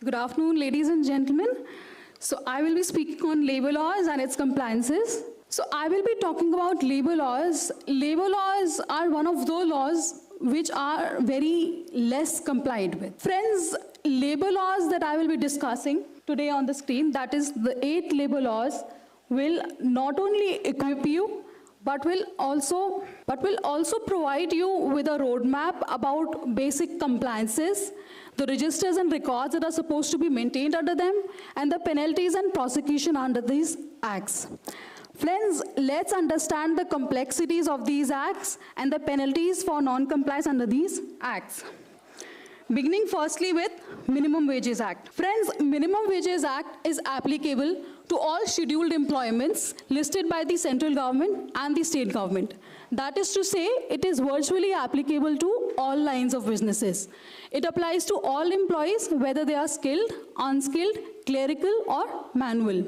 Good afternoon, ladies and gentlemen. So I will be speaking on labor laws and its compliances. So I will be talking about labor laws. Labor laws are one of those laws which are very less complied with. Friends, labor laws that I will be discussing today on the screen, that is the 8 labor laws, will not only equip you but will also provide you with a roadmap about basic compliances, the registers and records that are supposed to be maintained under them, and the penalties and prosecution under these acts. Friends, let's understand the complexities of these acts and the penalties for non-compliance under these acts. Beginning firstly with Minimum Wages Act. Friends, Minimum Wages Act is applicable to all scheduled employments listed by the central government and the state government. That is to say, it is virtually applicable to all lines of businesses. It applies to all employees, whether they are skilled, unskilled, clerical, or manual.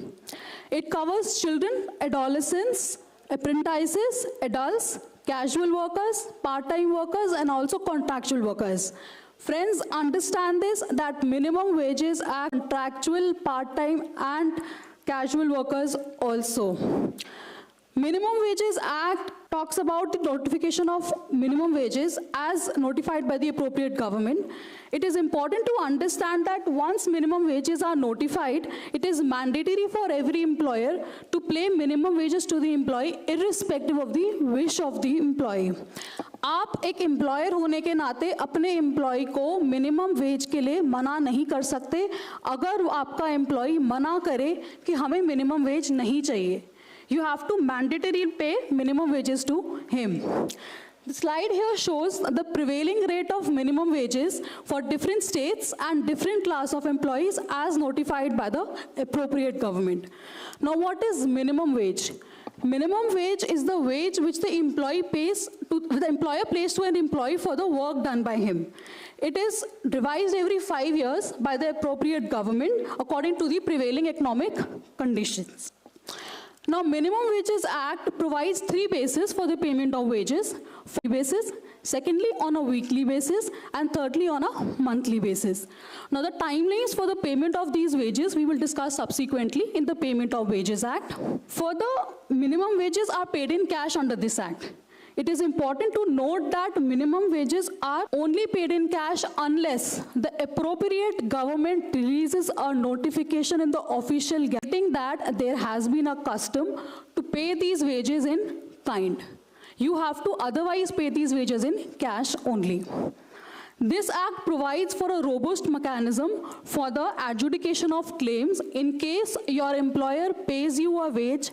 It covers children, adolescents, apprentices, adults, casual workers, part-time workers, and also contractual workers. Friends, understand this, that minimum wages are contractual, part-time, and casual workers also. Minimum Wages Act talks about the notification of minimum wages as notified by the appropriate government. It is important to understand that once minimum wages are notified, it is mandatory for every employer to pay minimum wages to the employee irrespective of the wish of the employee. आप एक employer होने के नाते अपने employ को minimum wage के लिए मना नहीं कर सकते अगर आपका एम्प्लॉय मना करे कि हमें मिनिमम वेज नहीं चाहिए. You have to mandatorily pay minimum wages to him. The slide here shows the prevailing rate of minimum wages for different states and different class of employees as notified by the appropriate government. Now, what is minimum wage? Minimum wage is the wage which the employer pays to an employee for the work done by him. It is revised every 5 years by the appropriate government according to the prevailing economic conditions. Now, Minimum Wages Act provides 3 bases for the payment of wages. Free basis, secondly on a weekly basis, and thirdly on a monthly basis. Now, the timelines for the payment of these wages we will discuss subsequently in the Payment of Wages Act. Further, minimum wages are paid in cash under this act. It is important to note that minimum wages are only paid in cash unless the appropriate government releases a notification in the official getting that there has been a custom to pay these wages in kind. You have to otherwise pay these wages in cash only. This act provides for a robust mechanism for the adjudication of claims in case your employer pays you a wage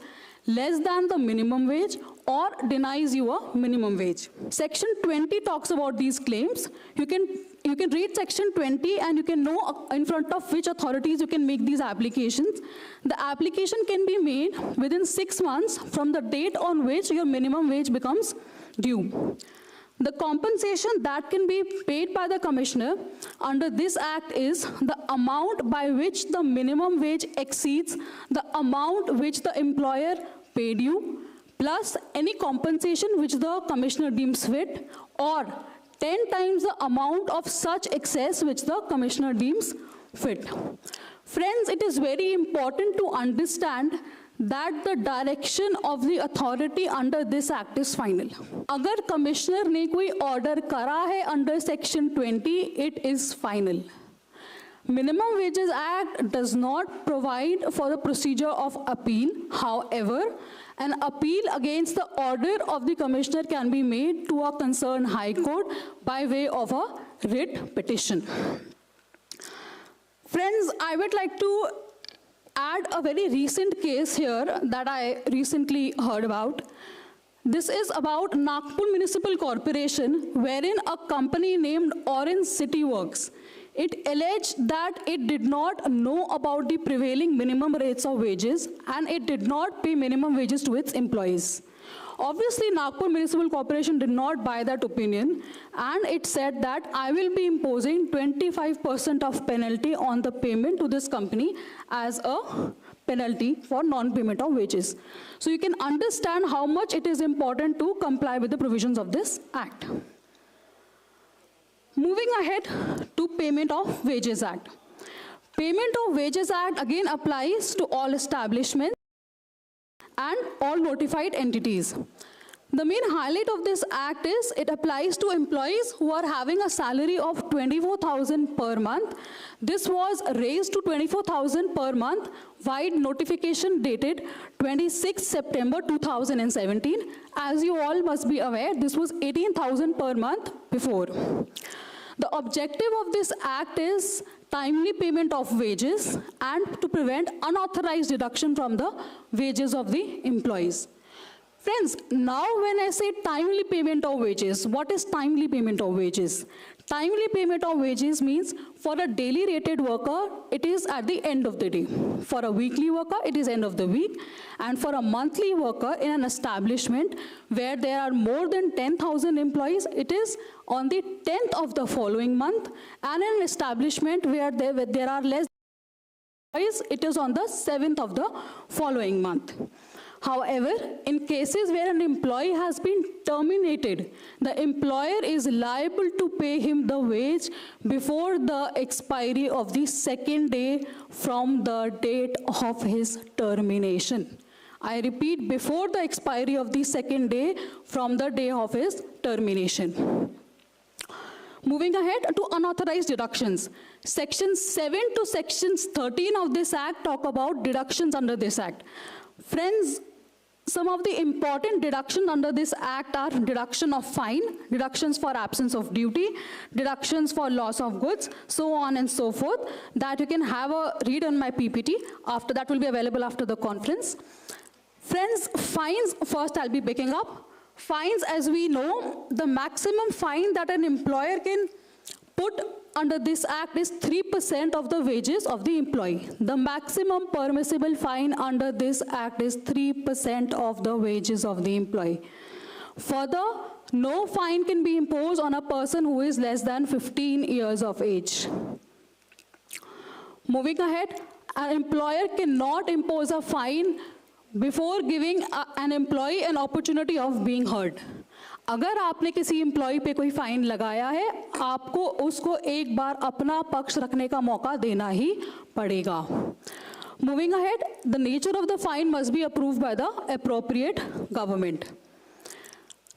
less than the minimum wage or denies you a minimum wage. Section 20 talks about these claims. You can read section 20 and you can know in front of which authorities you can make these applications. The application can be made within 6 months from the date on which your minimum wage becomes due. The compensation that can be paid by the commissioner under this act is the amount by which the minimum wage exceeds the amount which the employer paid you, plus any compensation which the commissioner deems fit, or 10 times the amount of such excess which the commissioner deems fit. Friends, it is very important to understand that the direction of the authority under this act is final. अगर commissioner ने कोई order करा है under section 20, it is final. Minimum Wages Act does not provide for the procedure of appeal. However, an appeal against the order of the commissioner can be made to a concerned high court by way of a writ petition. Friends, I would like to add a very recent case here that I recently heard about. This is about Nagpur Municipal Corporation, wherein a company named Orange City Works. It alleged that it did not know about the prevailing minimum rates of wages and it did not pay minimum wages to its employees. Obviously, Nagpur Municipal Corporation did not buy that opinion and it said that I will be imposing 25% of penalty on the payment to this company as a penalty for non-payment of wages. So you can understand how much it is important to comply with the provisions of this act. Moving ahead to Payment of Wages Act. Payment of Wages Act again applies to all establishments and all notified entities. The main highlight of this act is it applies to employees who are having a salary of 24,000 per month. This was raised to 24,000 per month via notification dated 26 September 2017. As you all must be aware, this was 18,000 per month before. The objective of this act is timely payment of wages and to prevent unauthorized deduction from the wages of the employees. Friends, now when I say timely payment of wages, what is timely payment of wages? Timely payment of wages means for a daily rated worker, it is at the end of the day. For a weekly worker, it is end of the week. And for a monthly worker in an establishment where there are more than 10,000 employees, it is on the 10th of the following month. And in an establishment where there are less employees, it is on the 7th of the following month. However, in cases where an employee has been terminated, the employer is liable to pay him the wage before the expiry of the second day from the date of his termination. I repeat, before the expiry of the second day from the day of his termination. Moving ahead to unauthorized deductions. Section 7 to sections 13 of this act talk about deductions under this act. Friends, some of the important deductions under this act are deduction of fine, deductions for absence of duty, deductions for loss of goods, so on and so forth, that you can have a read on my PPT. After that will be available after the conference. Friends, fines, first I'll be picking up. Fines, as we know, the maximum fine that an employer can put under this act is 3% of the wages of the employee. The maximum permissible fine under this act is 3% of the wages of the employee. Further, no fine can be imposed on a person who is less than 15 years of age. Moving ahead, an employer cannot impose a fine before giving an employee an opportunity of being heard. अगर आपने किसी employ पे कोई fine लगाया है, आपको उसको एक बार अपना पक्ष रखने का मौका देना ही पड़ेगा. Moving ahead, the nature of the fine must be approved by the appropriate government.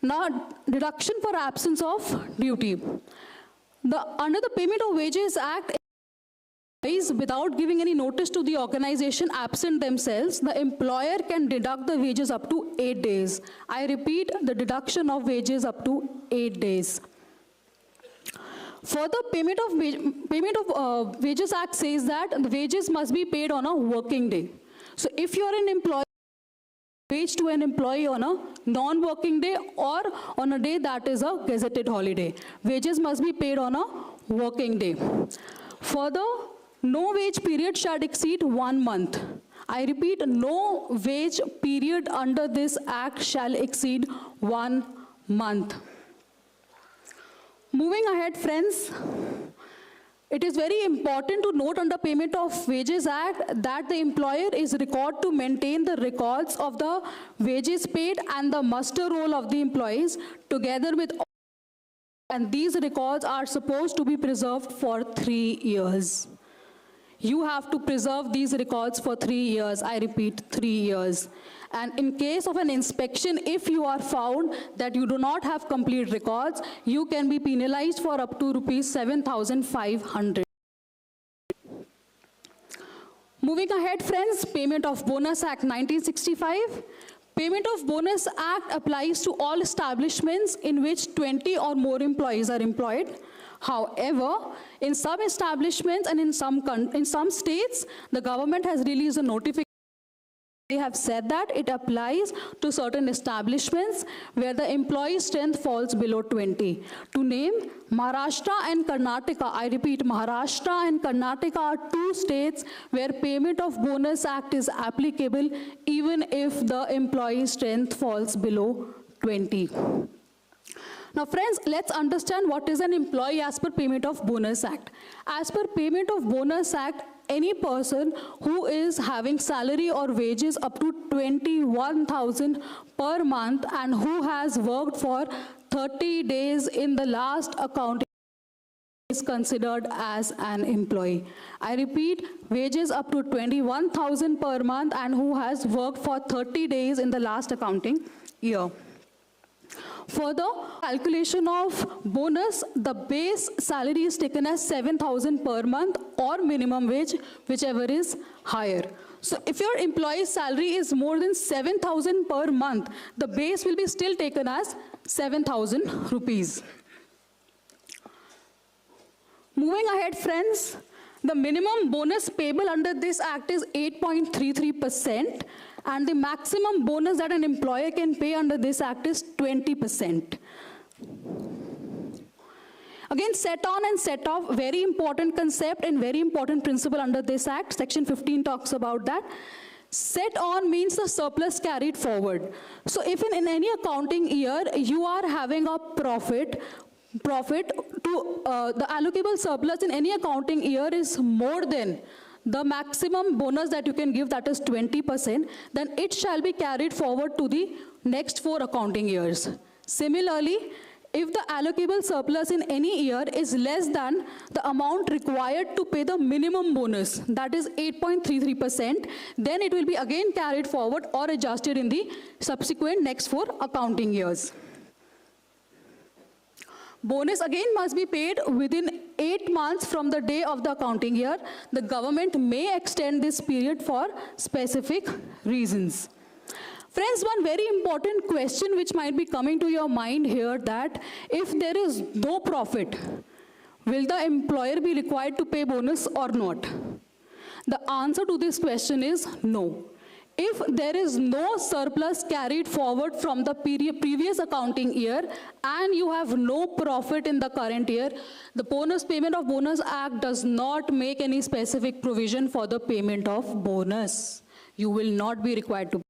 Now, deduction for absence of duty. Under the Payment of Wages Act, without giving any notice to the organization absent themselves, the employer can deduct the wages up to 8 days. I repeat, the deduction of wages up to 8 days. Further, Payment of Wages Act says that the wages must be paid on a working day. So if you are an employee, wage to an employee on a non-working day or on a day that is a gazetted holiday, wages must be paid on a working day. Further, no wage period shall exceed 1 month. I repeat, no wage period under this act shall exceed 1 month. Moving ahead, friends, it is very important to note under Payment of Wages Act that the employer is required to maintain the records of the wages paid and the muster roll of the employees together with, and these records are supposed to be preserved for 3 years. You have to preserve these records for 3 years. I repeat, 3 years. And in case of an inspection, if you are found that you do not have complete records, you can be penalized for up to rupees 7,500. Moving ahead, friends, Payment of Bonus Act 1965. Payment of Bonus Act applies to all establishments in which 20 or more employees are employed. However, in some establishments and in some states, the government has released a notification. They have said that it applies to certain establishments where the employee strength falls below 20. To name, Maharashtra and Karnataka, I repeat, Maharashtra and Karnataka are 2 states where Payment of Bonus Act is applicable even if the employee strength falls below 20. Now friends, let's understand what is an employee as per Payment of Bonus Act. As per Payment of Bonus Act, any person who is having salary or wages up to 21,000 per month and who has worked for 30 days in the last accounting is considered as an employee. I repeat, wages up to 21,000 per month and who has worked for 30 days in the last accounting year. Further, calculation of bonus, the base salary is taken as 7,000 per month or minimum wage, whichever is higher. So if your employee's salary is more than 7,000 per month, the base will be still taken as 7,000 rupees. Moving ahead, friends, the minimum bonus payable under this act is 8.33%, and the maximum bonus that an employer can pay under this act is 20%. Again, set on and set off, very important concept and very important principle under this act. Section 15 talks about that. Set on means the surplus carried forward. So if in any accounting year you are having a profit to the allocable surplus in any accounting year is more than the maximum bonus that you can give, that is 20%, then it shall be carried forward to the next 4 accounting years. Similarly, if the allocable surplus in any year is less than the amount required to pay the minimum bonus, that is 8.33%, then it will be again carried forward or adjusted in the subsequent next 4 accounting years. Bonus again must be paid within 8 months from the day of the accounting year. The government may extend this period for specific reasons. Friends, one very important question which might be coming to your mind here, that if there is no profit, will the employer be required to pay bonus or not? The answer to this question is no. If there is no surplus carried forward from the previous accounting year and you have no profit in the current year, the Bonus Payment of Bonus Act does not make any specific provision for the payment of bonus. You will not be required to.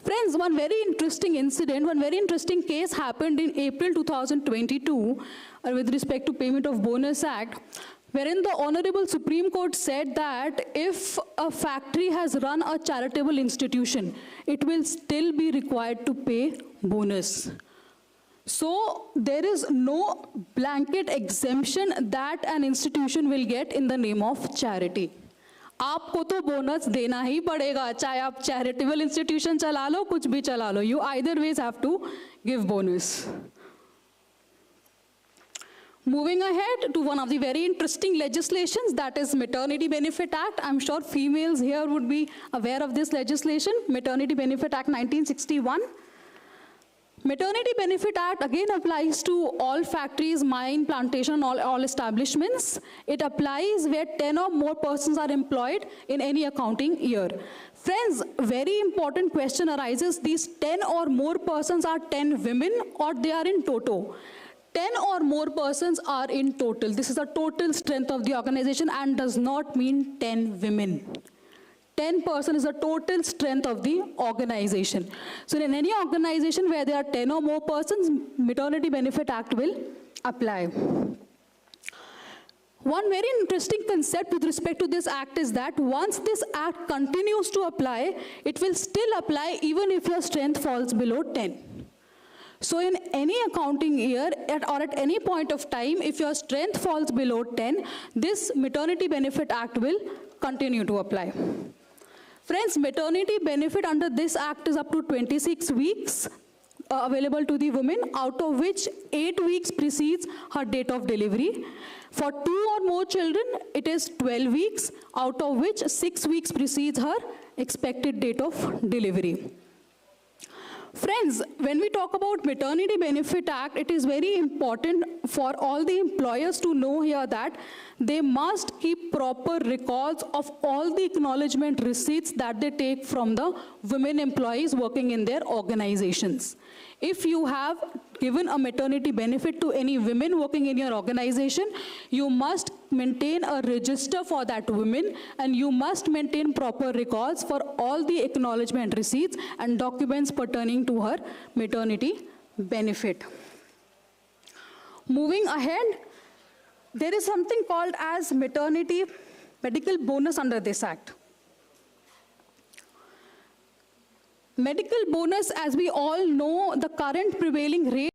Friends, one very interesting incident, one very interesting case happened in April 2022 with respect to Payment of Bonus Act, wherein the Honorable Supreme Court said that if a factory has run a charitable institution, it will still be required to pay bonus. So there is no blanket exemption that an institution will get in the name of charity. आपको तो bonus देना ही पड़ेगा, चाहे आप charitable institution चला लो, कुछ भी चला लो. You either ways have to give bonus. Moving ahead to one of the very interesting legislations, that is Maternity Benefit Act. I'm sure females here would be aware of this legislation, Maternity Benefit Act 1961. Maternity Benefit Act again applies to all factories, mine, plantation, all establishments. It applies where 10 or more persons are employed in any accounting year. Friends, very important question arises, these 10 or more persons are 10 women or they are in toto? 10 or more persons are in total. This is the total strength of the organization and does not mean 10 women. 10% is the total strength of the organization. So in any organization where there are 10 or more persons, Maternity Benefit Act will apply. One very interesting concept with respect to this act is that once this act continues to apply, it will still apply even if your strength falls below 10. So in any accounting year or at any point of time, if your strength falls below 10, this Maternity Benefit Act will continue to apply. Friends, maternity benefit under this act is up to 26 weeks available to the woman, out of which 8 weeks precedes her date of delivery. For 2 or more children, it is 12 weeks, out of which 6 weeks precedes her expected date of delivery. Friends, when we talk about Maternity Benefit Act, it is very important for all the employers to know here that they must keep proper records of all the acknowledgement receipts that they take from the women employees working in their organizations. If you have given a maternity benefit to any women working in your organization, you must maintain a register for that woman and you must maintain proper records for all the acknowledgement receipts and documents pertaining to her maternity benefit. Moving ahead, there is something called as maternity medical bonus under this act. Medical bonus, as we all know, the current prevailing rate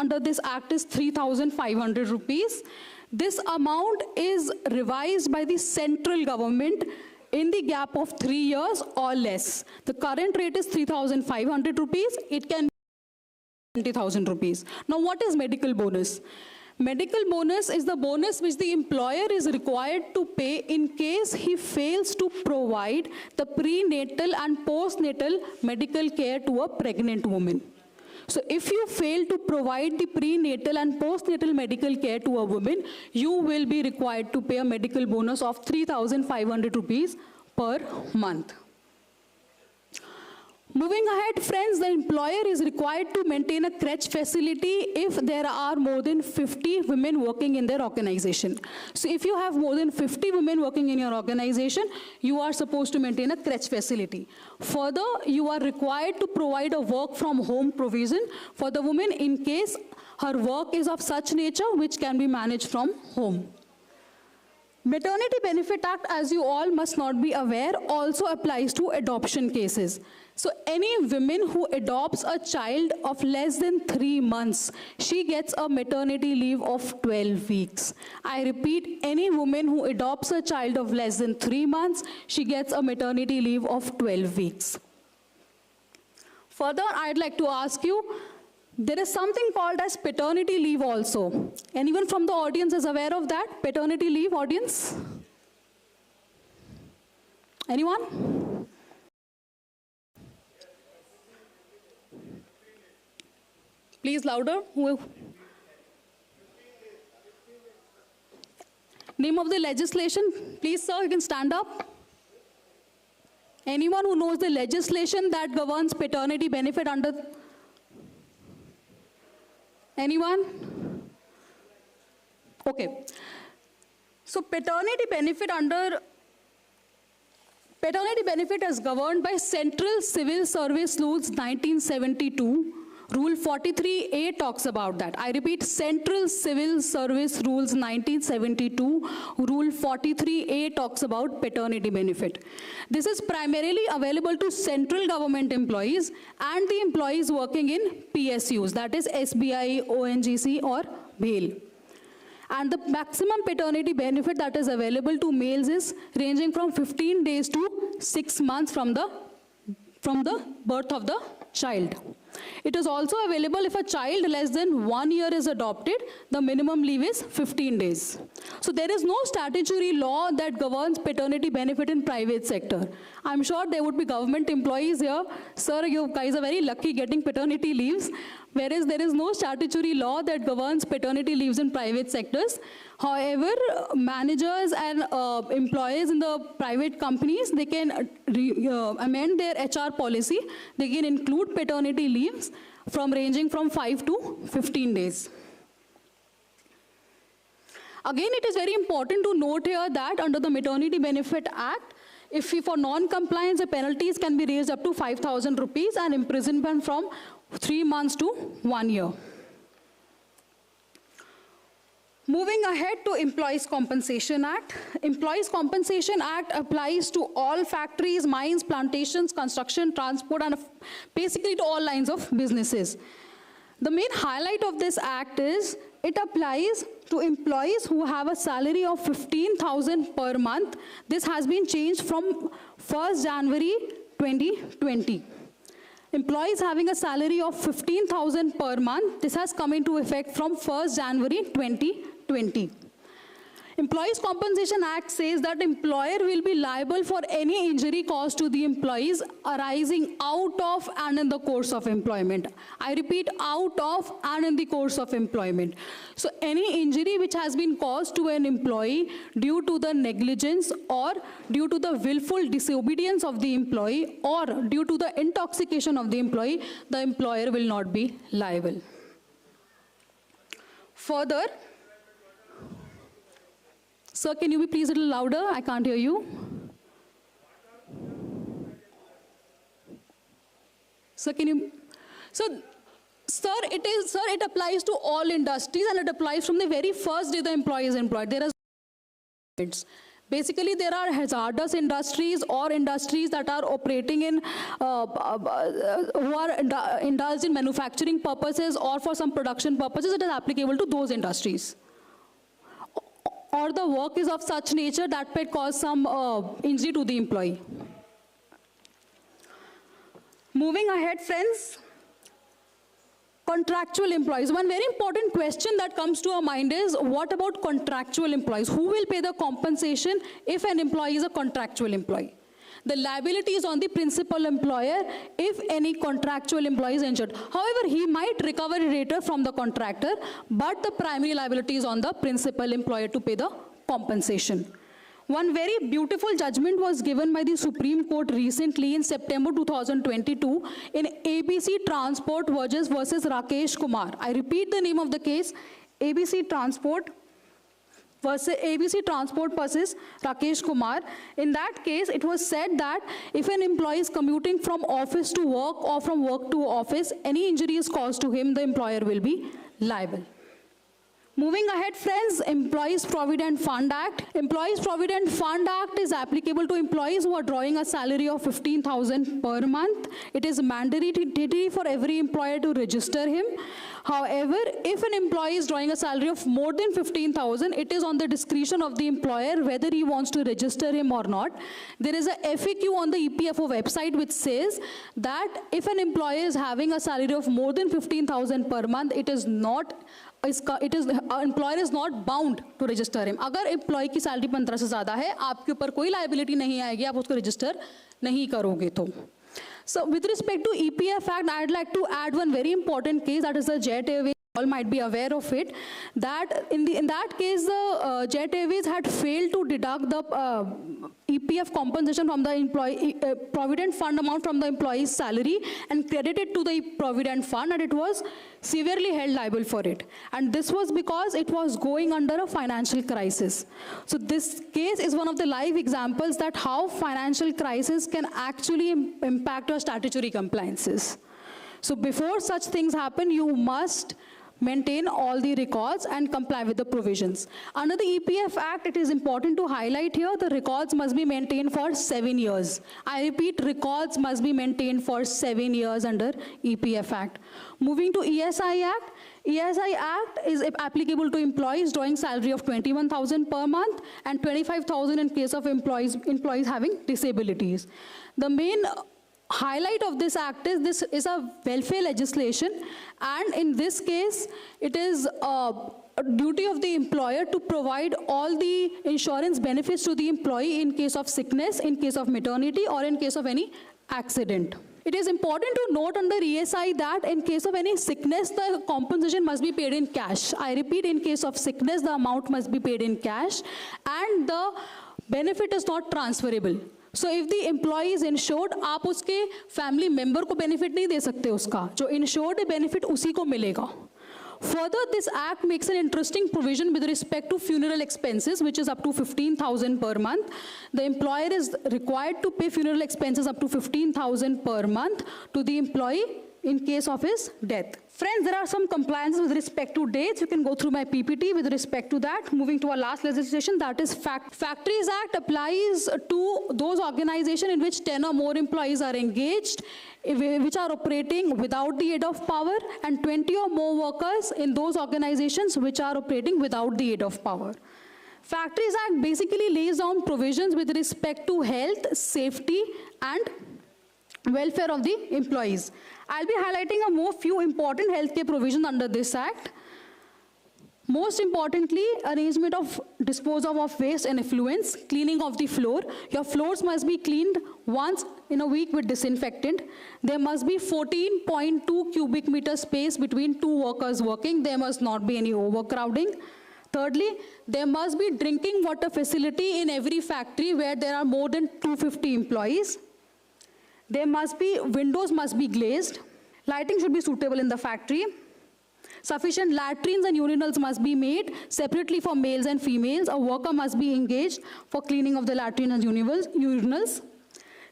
under this act is 3,500 rupees. This amount is revised by the central government in the gap of 3 years or less. The current rate is 3,500 rupees. It can be 20,000 rupees. Now, what is medical bonus? Medical bonus is the bonus which the employer is required to pay in case he fails to provide the prenatal and postnatal medical care to a pregnant woman. So if you fail to provide the prenatal and postnatal medical care to a woman, you will be required to pay a medical bonus of 3,500 rupees per month. Moving ahead, friends, the employer is required to maintain a crèche facility if there are more than 50 women working in their organization. So if you have more than 50 women working in your organization, you are supposed to maintain a crèche facility. Further, you are required to provide a work from home provision for the woman in case her work is of such nature which can be managed from home. Maternity Benefit Act, as you all must not be aware, also applies to adoption cases. So any woman who adopts a child of less than 3 months, she gets a maternity leave of 12 weeks. I repeat, any woman who adopts a child of less than 3 months, she gets a maternity leave of 12 weeks. Further, I'd like to ask you, there is something called as paternity leave also. Anyone from the audience is aware of that? Paternity leave, audience? Anyone? Please louder. Name of the legislation? Please, sir, you can stand up. Anyone who knows the legislation that governs paternity benefit under... Anyone? Okay. So paternity benefit is governed by Central Civil Service Rules 1972. Rule 43A talks about that. I repeat, Central Civil Service Rules 1972, Rule 43A talks about paternity benefit. This is primarily available to central government employees and the employees working in PSUs, that is SBI, ONGC or BHEL. And the maximum paternity benefit that is available to males is ranging from 15 days to 6 months from the birth of the child. It is also available if a child less than 1 year is adopted, the minimum leave is 15 days. So there is no statutory law that governs paternity benefit in private sector. I'm sure there would be government employees here. Sir, you guys are very lucky getting paternity leaves, whereas there is no statutory law that governs paternity leaves in private sectors. However, managers and employees in the private companies, they can amend their HR policy. They can include paternity leaves ranging from 5 to 15 days. Again, it is very important to note here that under the Maternity Benefit Act, if for non-compliance, the penalties can be raised up to 5,000 rupees and imprisonment from 3 months to 1 year. Moving ahead to Employees Compensation Act. Employees Compensation Act applies to all factories, mines, plantations, construction, transport, and basically to all lines of businesses. The main highlight of this act is it applies to employees who have a salary of 15,000 per month. This has been changed from 1st January 2020. Employees having a salary of 15,000 per month, this has come into effect from 1st January 2020. Employees Compensation Act says that employer will be liable for any injury caused to the employees arising out of and in the course of employment. I repeat, out of and in the course of employment. So any injury which has been caused to an employee due to the negligence or due to the willful disobedience of the employee or due to the intoxication of the employer will not be liable. Further, sir, can you be please a little louder? I can't hear you. Sir, can you? So, sir, it applies to all industries and it applies from the very first day the employee is employed. There are Basically, there are hazardous industries or industries that are operating in, who are indulged in manufacturing purposes or for some production purposes. It is applicable to those industries. Or the work is of such nature that may cause some injury to the employee. Moving ahead, friends. Contractual employees. One very important question that comes to our mind is, what about contractual employees? Who will pay the compensation if an employee is a contractual employee? The liability is on the principal employer if any contractual employee is injured. However, he might recover later from the contractor, but the primary liability is on the principal employer to pay the compensation. One very beautiful judgment was given by the Supreme Court recently in September 2022 in ABC Transport versus Rakesh Kumar. I repeat the name of the case, ABC Transport versus Rakesh Kumar. In that case, it was said that if an employee is commuting from office to work or from work to office, any injury is caused to him, the employer will be liable. Moving ahead, friends, Employees Provident Fund Act. Employees Provident Fund Act is applicable to employees who are drawing a salary of 15,000 per month. It is mandatory for every employer to register him. However, if an employee is drawing a salary of more than 15,000, it is on the discretion of the employer whether he wants to register him or not. There is a FAQ on the EPFO website which says that if an employee is having a salary of more than 15,000 per month, employer is not bound to register him. अगर employee की salary 15 से ज़्यादा है, आपके ऊपर कोई liability नहीं आएगी, आप उसको register नहीं करोगे तो. So with respect to EPF Act, I'd like to add one very important case, that is the Jet Airways. All might be aware of it, that in that case, the Jet Airways had failed to deduct the EPF compensation from the employee provident fund amount from the employee's salary and credit it to the provident fund, and it was severely held liable for it. And this was because it was going under a financial crisis. So this case is one of the live examples that how financial crisis can actually impact your statutory compliances. So before such things happen, you must maintain all the records and comply with the provisions. Under the EPF Act, it is important to highlight here, the records must be maintained for 7 years. I repeat, records must be maintained for 7 years under EPF Act. Moving to ESI Act. ESI Act is applicable to employees drawing salary of 21,000 per month and 25,000 in case of employees having disabilities. The main highlight of this act is this is a welfare legislation, and in this case it is a duty of the employer to provide all the insurance benefits to the employee in case of sickness, in case of maternity, or in case of any accident. It is important to note under ESI that in case of any sickness, the compensation must be paid in cash. I repeat, in case of sickness, the amount must be paid in cash, and the benefit is not transferable. So if the employee is insured, आप उसके family member को benefit नहीं दे सकते उसका, जो insured benefit उसी को मिलेगा. Further, this act makes an interesting provision with respect to funeral expenses, which is up to 15,000 per month. The employer is required to pay funeral expenses up to 15,000 per month to the employee in case of his death. Friends, there are some compliances with respect to dates. You can go through my PPT with respect to that. Moving to our last legislation, that is Factories Act applies to those organizations in which 10 or more employees are engaged, which are operating without the aid of power, and 20 or more workers in those organizations which are operating without the aid of power. Factories Act basically lays down provisions with respect to health, safety, and welfare of the employees. I'll be highlighting few important healthcare provisions under this act. Most importantly, arrangement of disposal of waste and effluents, cleaning of the floor. Your floors must be cleaned once in a week with disinfectant. There must be 14.2 cubic meter space between two workers working. There must not be any overcrowding. Thirdly, there must be drinking water facility in every factory where there are more than 250 employees. There must be, windows must be glazed. Lighting should be suitable in the factory. Sufficient latrines and urinals must be made separately for males and females. A worker must be engaged for cleaning of the latrines and urinals.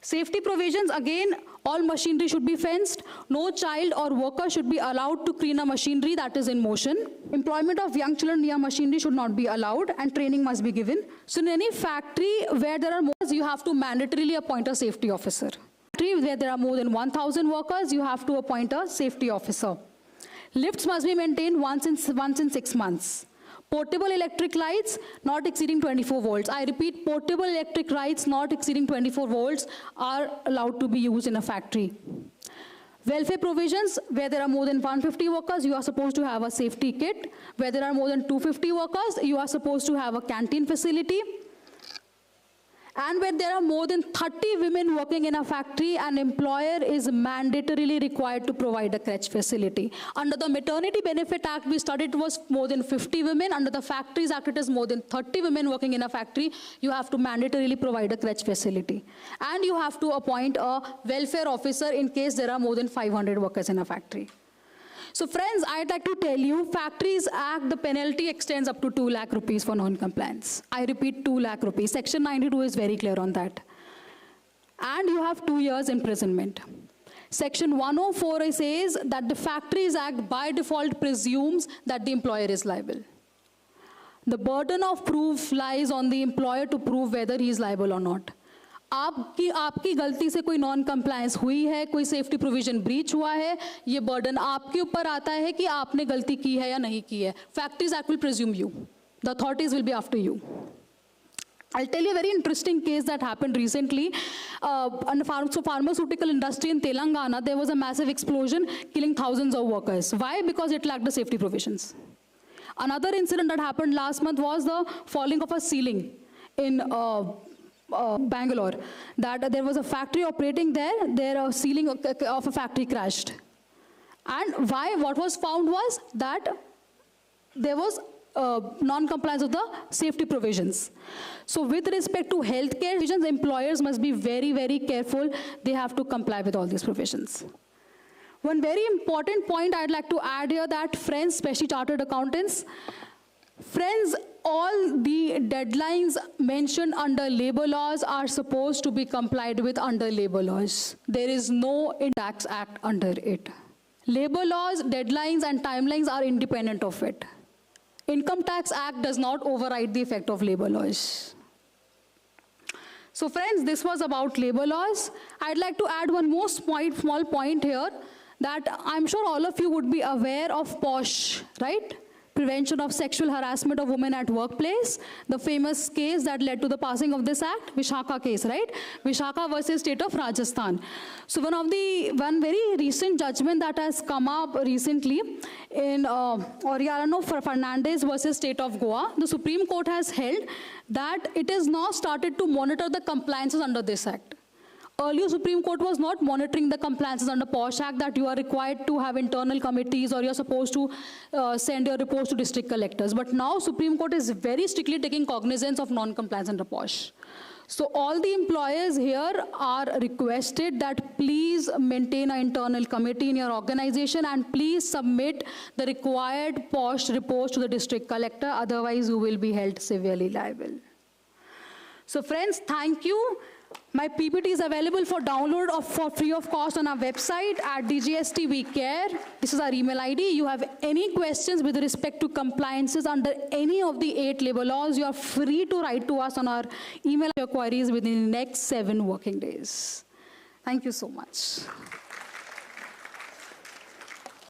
Safety provisions, again, all machinery should be fenced. No child or worker should be allowed to clean a machinery that is in motion. Employment of young children near machinery should not be allowed, and training must be given. So in any factory where there are more, you have to mandatorily appoint a safety officer. Where there are more than 1,000 workers, you have to appoint a safety officer. Lifts must be maintained once in 6 months. Portable electric lights not exceeding 24 volts. I repeat, portable electric lights not exceeding 24 volts are allowed to be used in a factory. Welfare provisions, where there are more than 150 workers, you are supposed to have a safety kit. Where there are more than 250 workers, you are supposed to have a canteen facility. And where there are more than 30 women working in a factory, an employer is mandatorily required to provide a crèche facility. Under the Maternity Benefit Act, we studied it was more than 50 women. Under the Factories Act, it is more than 30 women working in a factory. You have to mandatorily provide a crèche facility. And you have to appoint a welfare officer in case there are more than 500 workers in a factory. So friends, I'd like to tell you, Factories Act, the penalty extends up to 2 lakh rupees for non-compliance. I repeat, 2 lakh rupees. Section 92 is very clear on that. And you have 2 years imprisonment. Section 104 says that the Factories Act by default presumes that the employer is liable. The burden of proof lies on the employer to prove whether he is liable or not. आपकी गलती से कोई non compliance हुई है, कोई safety provision breach हुआ है, ये बर्डन आपके ऊपर आता है कि आपने गलती की है या नहीं की है. Factories Act will presume you. The authorities will be after you. I'll tell you a very interesting case that happened recently. In the pharmaceutical industry in Telangana, there was a massive explosion killing thousands of workers. Why? Because it lacked the safety provisions. Another incident that happened last month was the falling of a ceiling in Bangalore, that there was a factory operating there, a ceiling of a factory crashed. And why? What was found was that there was non-compliance of the safety provisions. So with respect to healthcare provisions, employers must be very, very careful. They have to comply with all these provisions. One very important point I'd like to add here, that friends, especially chartered accountants, friends, all the deadlines mentioned under labor laws are supposed to be complied with under labor laws. There is no Tax Act under it. Labor laws, deadlines and timelines are independent of it. Income Tax Act does not override the effect of labor laws. So friends, this was about labor laws. I'd like to add one more small point here, that I'm sure all of you would be aware of POSH, right? Prevention of Sexual Harassment of Women at Workplace, the famous case that led to the passing of this act, Vishakha case, right? Vishakha versus State of Rajasthan. So one very recent judgment that has come up recently in Oriano Fernandez versus State of Goa, the Supreme Court has held that it has now started to monitor the compliances under this act. Earlier, Supreme Court was not monitoring the compliances under POSH Act, that you are required to have internal committees or you're supposed to send your reports to district collectors. But now Supreme Court is very strictly taking cognizance of non-compliance under POSH. So all the employers here are requested that please maintain an internal committee in your organization and please submit the required POSH reports to the district collector, otherwise you will be held severely liable. So friends, thank you. My PPT is available for download for free of cost on our website at DGST We Care. This is our email ID. You have any questions with respect to compliances under any of the 8 labor laws, you are free to write to us on our email queries within the next 7 working days. Thank you so much.